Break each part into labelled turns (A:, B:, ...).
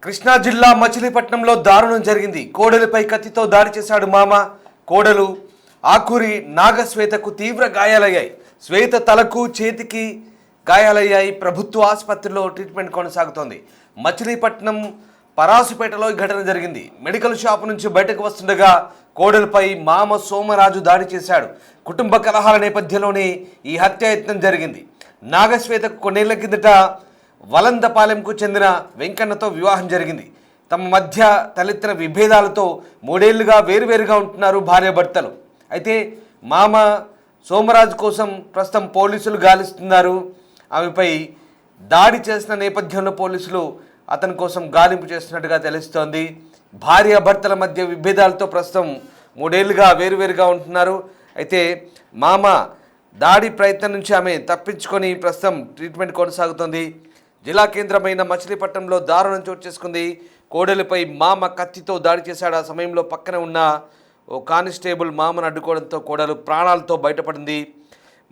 A: కృష్ణా జిల్లా మచిలీపట్నంలో దారుణం జరిగింది. కోడలిపై కత్తితో దాడి చేశాడు మామ. కోడలు ఆకూరి నాగశ్వేతకు తీవ్ర గాయాలయ్యాయి. శ్వేత తలకు చేతికి గాయాలయ్యాయి. ప్రభుత్వ ఆసుపత్రిలో ట్రీట్మెంట్ కొనసాగుతోంది. మచిలీపట్నం పరాసుపేటలో ఈ ఘటన జరిగింది. మెడికల్ షాప్ నుంచి బయటకు వస్తుండగా కోడలిపై మామ సోమరాజు దాడి చేశాడు. కుటుంబ కలహాల నేపథ్యంలోనే ఈ హత్యాయత్నం జరిగింది. నాగశ్వేతకు కొన్నేళ్ల కిందట వలందపాలెంకు చెందిన వెంకన్నతో వివాహం జరిగింది. తమ మధ్య తలెత్తిన విభేదాలతో 3 ఏళ్లుగా వేరువేరుగా ఉంటున్నారు భార్యాభర్తలు. అయితే మామ సోమరాజు కోసం ప్రస్తుతం పోలీసులు గాలిస్తున్నారు. ఆమెపై దాడి చేసిన నేపథ్యంలో పోలీసులు అతని కోసం గాలింపు చేస్తున్నట్టుగా తెలుస్తోంది. భార్యాభర్తల మధ్య విభేదాలతో ప్రస్తుతం 3 ఏళ్లుగా వేరువేరుగా ఉంటున్నారు. అయితే మామ దాడి ప్రయత్నం నుంచి ఆమె తప్పించుకొని ప్రస్తుతం ట్రీట్మెంట్ కొనసాగుతోంది. జిల్లా కేంద్రమైన మచిలీపట్నంలో దారుణం చోటు చేసుకుంది. కోడలిపై మామ కత్తితో దాడి చేశాడు. ఆ సమయంలో పక్కన ఉన్న ఓ కానిస్టేబుల్ మామను అడ్డుకోవడంతో కోడలు ప్రాణాలతో బయటపడింది.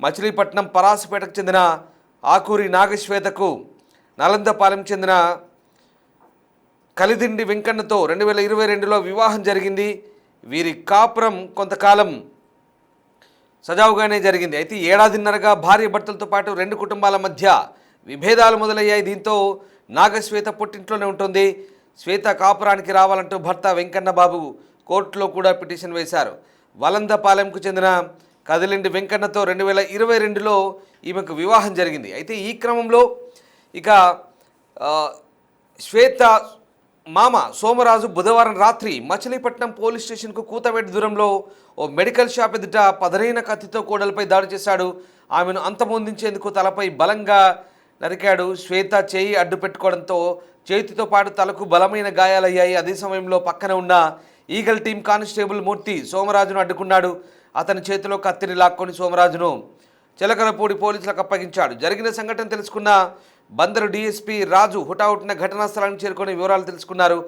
A: మచిలీపట్నం పరాసుపేటకు చెందిన ఆకూరి నాగశ్వేతకు నలందపాలెం చెందిన కలిదిండి వెంకన్నతో 2022లో వివాహం జరిగింది. వీరి కాపురం కొంతకాలం సజావుగానే జరిగింది. అయితే ఏడాదిన్నరగా భార్య భర్తలతో పాటు 2 కుటుంబాల మధ్య విభేదాలు మొదలయ్యాయి. దీంతో నాగశ్వేత పుట్టింట్లోనే ఉంటుంది. శ్వేత కాపురానికి రావాలంటూ భర్త వెంకన్న బాబు కోర్టులో కూడా పిటిషన్ వేశారు. వలందపాలెంకు చెందిన కదిలిండి వెంకన్నతో 2022లో ఈమెకు వివాహం జరిగింది. అయితే ఈ క్రమంలో ఇక శ్వేత మామ సోమరాజు బుధవారం రాత్రి మచిలీపట్నం పోలీస్ స్టేషన్కు కూతవేటు దూరంలో ఓ మెడికల్ షాప్ ఎదుట పదరైన కత్తితో కోడలపై దాడి చేశాడు. ఆమెను అంతమొందించేందుకు తలపై బలంగా నరికాడు. శ్వేత చేయి అడ్డు పెట్టుకోవడంతో చేతితో పాటు తలకు బలమైన గాయాలయ్యాయి. అదే సమయంలో పక్కన ఉన్న ఈగల్ టీం కానిస్టేబుల్ మూర్తి సోమరాజును అడ్డుకున్నాడు. అతని చేతిలో కత్తిని లాక్కొని సోమరాజును చిలకలపూడి పోలీసులకు అప్పగించాడు. జరిగిన సంఘటన తెలుసుకున్న బందరు డీఎస్పీ రాజు హుటాహుటిన ఘటనా స్థలానికి చేరుకొని వివరాలు తెలుసుకున్నారు.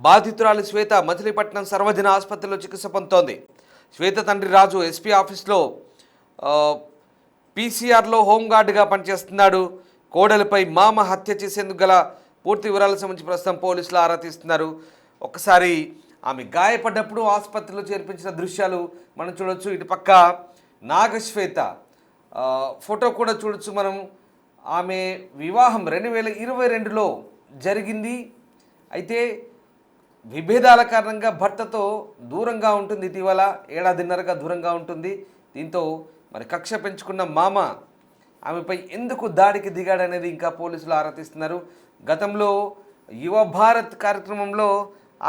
A: బాధితురాలు శ్వేత మచిలీపట్నం సర్వజన ఆసుపత్రిలో చికిత్స పొందుతోంది. శ్వేత తండ్రి రాజు ఎస్పీ ఆఫీస్లో పీసీఆర్లో హోంగార్డుగా పనిచేస్తున్నాడు. కోడలిపై మామ హత్య చేసేందుకు గల పూర్తి వివరాలకు సంబంధించి ప్రస్తుతం పోలీసులు ఆరా తీస్తున్నారు. ఒకసారి ఆమె గాయపడ్డప్పుడు ఆసుపత్రిలో చేర్పించిన దృశ్యాలు మనం చూడొచ్చు. ఇటు పక్క నాగశ్వేత ఫోటో కూడా చూడొచ్చు మనం. ఆమె వివాహం 2022లో జరిగింది. అయితే విభేదాల కారణంగా భర్తతో దూరంగా ఉంటుంది. ఇటీవల ఏడాదిన్నరగా దూరంగా ఉంటుంది. దీంతో మరి కక్ష పెంచుకున్న మామ ఆమెపై ఎందుకు దాడికి దిగాడనేది ఇంకా పోలీసులు ఆరా తీస్తున్నారు. గతంలో యువ భారత్ కార్యక్రమంలో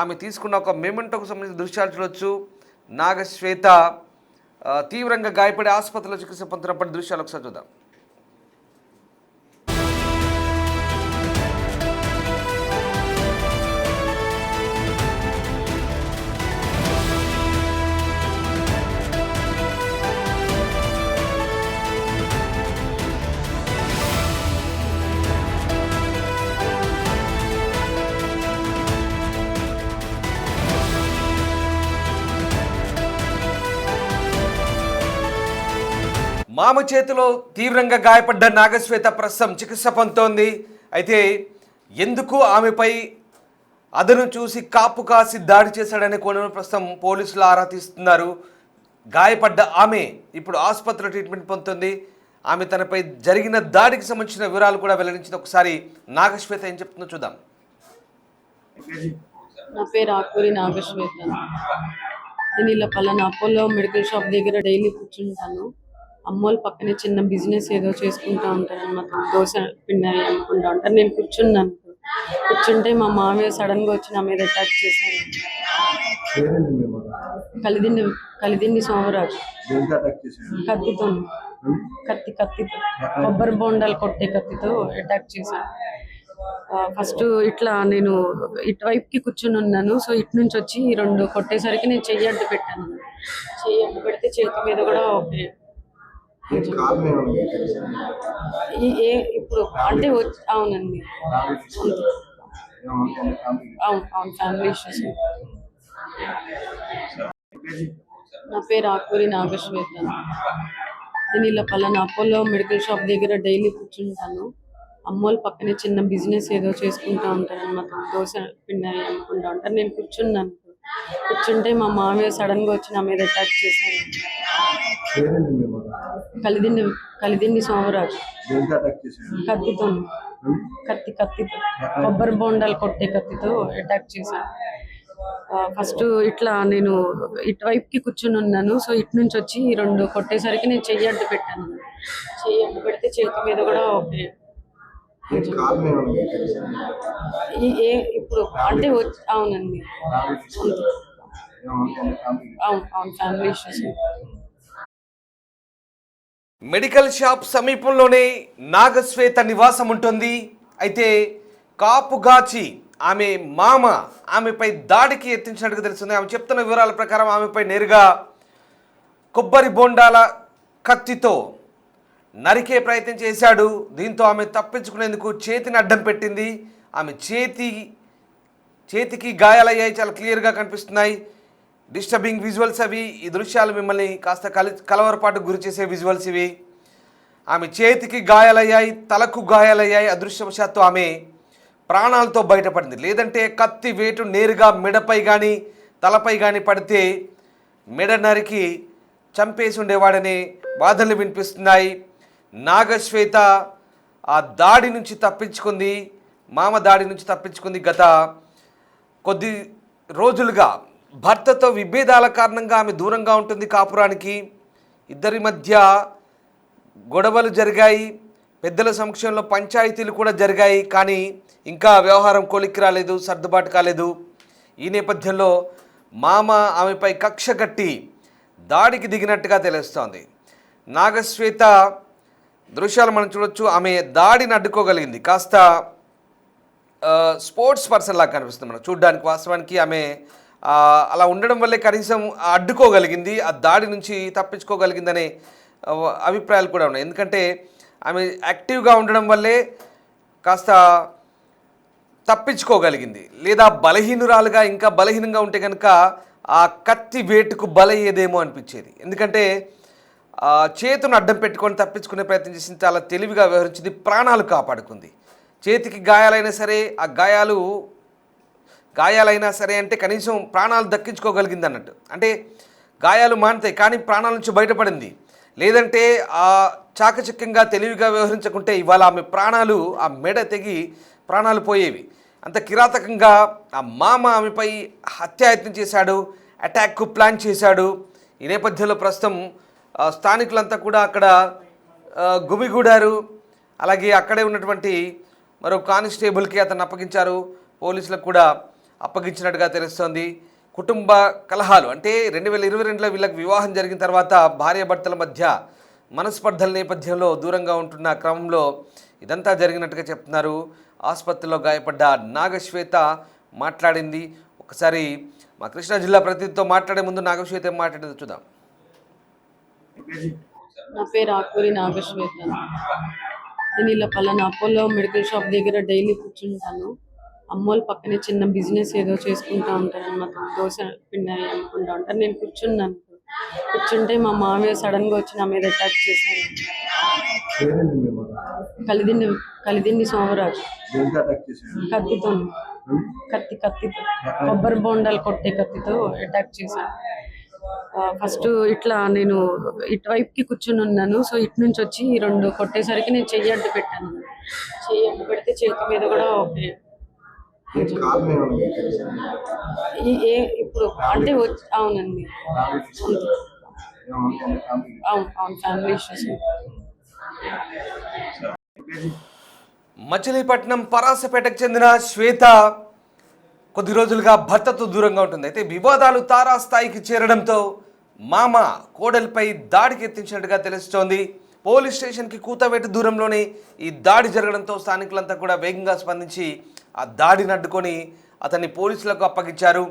A: ఆమె తీసుకున్న ఒక మెమెంటోకు సంబంధించిన దృశ్యాలు చూడొచ్చు. నాగశ్వేత తీవ్రంగా గాయపడి ఆసుపత్రిలో చికిత్స పొందుతున్నప్పటి దృశ్యాలు ఒకసారి చూద్దాం. మామ చేతిలో తీవ్రంగా గాయపడ్డ నాగశ్వేత ప్రస్తుతం చికిత్స పొందుతోంది. అయితే ఎందుకు ఆమెపై అదను చూసి కాపు కాసి దాడి చేశాడనే కోణంలో ప్రస్తుతం పోలీసులు ఆరా తీస్తున్నారు. గాయపడ్డ ఆమె ఇప్పుడు ఆసుపత్రిలో ట్రీట్మెంట్ పొందుతుంది. ఆమె తనపై జరిగిన దాడికి సంబంధించిన వివరాలు కూడా వెల్లడించింది. ఒకసారి నాగశ్వేత ఏం చెప్తుందో చూద్దాం.
B: నా పేరు ఆకూరి నాగశ్వేత. నేను ఇలా పలానా అపోలో మెడికల్ షాప్ దగ్గర డైలీ కూర్చుంటాను. అమ్మోళ్ళు పక్కనే చిన్న బిజినెస్ ఏదో చేసుకుంటా ఉంటారు అన్నమాట. దోశ పిండి అమ్ముకుంటా ఉంటారు. నేను కూర్చుంటే మా మామయ్య సడన్ గా వచ్చి నా మీద అటాక్ చేశారు. కలిదిండి సోమరాజు కత్తితో కొబ్బరి బోండాలు కొట్టే కత్తితో అటాక్ చేశాను. ఫస్ట్ ఇట్లా నేను ఇటువైపుకి కూర్చుని ఉన్నాను. సో ఇటు నుంచి వచ్చి 2 కొట్టేసరికి నేను చెయ్యి అడ్డు పెట్టాను. చెయ్యి అడ్డు పెడితే చేతి మీద కూడా ఓకే ఇప్పుడు అంటే అవునండి, అవును ఫ్యామిలీ ఇష్యూస్. నా పేరు ఆకూరి నాగశ్వేత. నేను ఇలా పలానా అపోలో మెడికల్ షాప్ దగ్గర డైలీ కూర్చుంటాను. అమ్మోళ్ళ పక్కనే చిన్న బిజినెస్ ఏదో చేసుకుంటా ఉంటారు అనమాట. దోశ పిండి అవి అమ్ముకుంటా ఉంటారు. నేను కూర్చున్నాను. కూర్చుంటే మా మామయ్య సడన్ గా వచ్చి నా మీద అటాక్ చేశారు.
C: పేరేంటి మీ మాట?
B: కలిదిండి కలిదిండి సోమరాజు.
C: దేనికి అటాక్ చేశాడు?
B: కత్తితో కత్తితో కొబ్బరి బోండాలు కొట్టే కత్తితో అటాక్ చేశాను. ఫస్ట్ ఇట్లా నేను ఇటువైపుకి కూర్చుని ఉన్నాను. సో ఇటు నుంచి వచ్చి రెండు కొట్టేసరికి నేను చెయ్యి అడ్డు పెట్టాను. చెయ్యి అడ్డు పెడితే చేతి మీద కూడా ఓకే
C: దీనికి కారణం ఏమన్నా మీకు తెలుసా?
B: ఇప్పుడు అంటే అవునండి.
C: ఏమన్నా ఫ్యామిలీ?
B: అవును ఫ్యామిలీ ఇష్యూస్.
A: మెడికల్ షాప్ సమీపంలోనే నాగశ్వేత నివాసం ఉంటుంది. అయితే కాపుగాచి ఆమె మామ ఆమెపై దాడికి యత్నించినట్టుగా తెలుస్తుంది. ఆమె చెప్తున్న వివరాల ప్రకారం ఆమెపై నేరుగా కొబ్బరి బోండాల కత్తితో నరికే ప్రయత్నం చేశాడు. దీంతో ఆమె తప్పించుకునేందుకు చేతిని అడ్డం పెట్టింది. ఆమె చేతికి గాయాలయ్యాయి, చాలా క్లియర్గా కనిపిస్తున్నాయి. డిస్టర్బింగ్ విజువల్స్ అవి. ఈ దృశ్యాలు మిమ్మల్ని కాస్త కలవరపాటుకు గురి చేసే విజువల్స్ ఇవి. ఆమె చేతికి గాయాలయ్యాయి, తలకు గాయాలయ్యాయి. అదృష్టవశాత్తు ఆమె ప్రాణాలతో బయటపడింది. లేదంటే కత్తి వేటు నేరుగా మెడపై కానీ తలపై కానీ పడితే మెడ నరికి చంపేసి ఉండేవాడనే వాదనలు వినిపిస్తున్నాయి. నాగశ్వేత ఆ దాడి నుంచి తప్పించుకుంది, మామ దాడి నుంచి తప్పించుకుంది. గత కొద్ది రోజులుగా భర్తతో విభేదాల కారణంగా ఆమె దూరంగా ఉంటుంది కాపురానికి. ఇద్దరి మధ్య గొడవలు జరిగాయి, పెద్దల సమక్షంలో పంచాయతీలు కూడా జరిగాయి. కానీ ఇంకా వ్యవహారం కొలిక్కి రాలేదు, సర్దుబాటు కాలేదు. ఈ నేపథ్యంలో మామ ఆమెపై కక్ష కట్టి దాడికి దిగినట్టుగా తెలుస్తోంది. నాగశ్వేత దృశ్యాలు మనం చూడొచ్చు. ఆమె దాడిని అడ్డుకోగలిగింది. కాస్త స్పోర్ట్స్ పర్సన్ లాగా కనిపిస్తుంది మనం చూడ్డానికి. వాస్తవానికి ఆమె అలా ఉండడం వల్లే కనీసం అడ్డుకోగలిగింది, ఆ దాడి నుంచి తప్పించుకోగలిగిందనే అభిప్రాయాలు కూడా ఉన్నాయి. ఎందుకంటే ఆమె యాక్టివ్గా ఉండడం వల్లే కాస్త తప్పించుకోగలిగింది. లేదా బలహీనురాలుగా ఇంకా బలహీనంగా ఉంటే కనుక ఆ కత్తి వేటుకు బలయ్యేదేమో అనిపించేది. ఎందుకంటే చేతును అడ్డం పెట్టుకొని తప్పించుకునే ప్రయత్నం చేసింది. చాలా తెలివిగా వ్యవహరించింది, ప్రాణాలు కాపాడుకుంది. చేతికి గాయాలైనా సరే, ఆ గాయాలైనా సరే అంటే కనీసం ప్రాణాలు దక్కించుకోగలిగింది అన్నట్టు. అంటే గాయాలు మానుతాయి కానీ ప్రాణాల నుంచి బయటపడింది. లేదంటే ఆ చాకచక్యంగా తెలివిగా వ్యవహరించకుంటే ఇవాళ ఆమె ప్రాణాలు, ఆ మెడ తెగి ప్రాణాలు పోయేవి. అంత కిరాతకంగా ఆ మామ ఆమెపై హత్యాయత్నం చేశాడు, అటాక్కు ప్లాన్ చేశాడు. ఈ నేపథ్యంలో ప్రస్తుతం స్థానికులంతా కూడా అక్కడ గుమిగూడారు. అలాగే అక్కడే ఉన్నటువంటి మరో కానిస్టేబుల్కి అతను అప్పగించారు, పోలీసులకు కూడా అప్పగించినట్టుగా తెలుస్తోంది. కుటుంబ కలహాలు అంటే 2022లో వీళ్ళకి వివాహం జరిగిన తర్వాత భార్యాభర్తల మధ్య మనస్పర్ధల నేపథ్యంలో దూరంగా ఉంటున్న క్రమంలో ఇదంతా జరిగినట్టుగా చెప్తున్నారు. ఆసుపత్రిలో గాయపడ్డ నాగశ్వేత మాట్లాడింది. ఒకసారి మా కృష్ణా జిల్లా ప్రతినిధితో మాట్లాడే ముందు నాగశ్వేత ఏం మాట్లాడిందో చూద్దాం.
B: నా పేరు ఆకూరి నాగశ్వేత. నేను ఇలా పలానా అపోలో మెడికల్ షాప్ దగ్గర డైలీ కూర్చుంటాను. అమ్మోళ్ళ పక్కనే చిన్న బిజినెస్ ఏదో చేసుకుంటా ఉంటారు అనమాట. దోశ పిండి అవి అమ్ముకుంటా ఉంటారు. నేను కూర్చున్నాను. కూర్చుంటే మా మామయ్య సడన్ గా వచ్చి నా మీద అటాక్ చేశారు.
C: పేరేంటి మీ మాట?
B: కలిదిండి సోమరాజు.
C: దేనికి అటాక్ చేశాడు?
B: కత్తితో కొబ్బరి బోండాలు కొట్టే కత్తితో అటాక్ చేశాను. ఫస్ట్ ఇట్లా నేను ఇటువైపుకి కూర్చుని ఉన్నాను. సో ఇటు నుంచి వచ్చి రెండు కొట్టేసరికి నేను చెయ్యి అడ్డు పెట్టాను. చెయ్యి అడ్డు పెడితే చేతి మీద కూడా ఓకే
C: దీనికి కారణం ఏమన్నా మీకు తెలుసా?
B: ఇప్పుడు అంటే అవునండి.
C: ఏమన్నా ఫ్యామిలీ?
B: అవును ఫ్యామిలీ ఇష్యూస్.
A: మచిలీపట్నం పరాసపేటకు చెందిన శ్వేత కొద్ది రోజులుగా భర్తతో దూరంగా ఉంటుంది. అయితే వివాదాలు తారాస్థాయికి చేరడంతో మామ కోడలిపై దాడికి ఎత్తించినట్టుగా తెలుస్తోంది. పోలీస్ స్టేషన్కి కూతవేటు దూరంలోనే ఈ దాడి జరగడంతో స్థానికులంతా కూడా వేగంగా స్పందించి ఆ దాడిని అడ్డుకొని అతన్ని పోలీసులకు అప్పగించారు.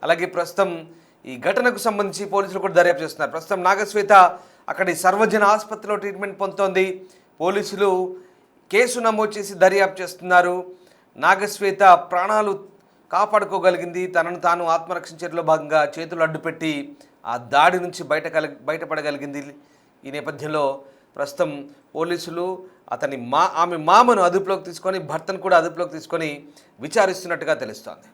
A: అలాగే ప్రస్తుతం ఈ ఘటనకు సంబంధించి పోలీసులు కూడా దర్యాప్తు చేస్తున్నారు. ప్రస్తుతం నాగశ్వేత అక్కడి సర్వజన ఆసుపత్రిలో ట్రీట్మెంట్ పొందుతోంది. పోలీసులు కేసు నమోదు చేసి దర్యాప్తు చేస్తున్నారు. నాగశ్వేత ప్రాణాలు కాపాడుకోగలిగింది. తనను తాను ఆత్మరక్షించడంలో భాగంగా చేతులు అడ్డుపెట్టి ఆ దాడి నుంచి బయటపడగలిగింది. ఈ నేపథ్యంలో ప్రస్తుతం పోలీసులు ఆమె మామను అదుపులోకి తీసుకొని భర్తను కూడా అదుపులోకి తీసుకొని విచారిస్తున్నట్టుగా తెలుస్తోంది.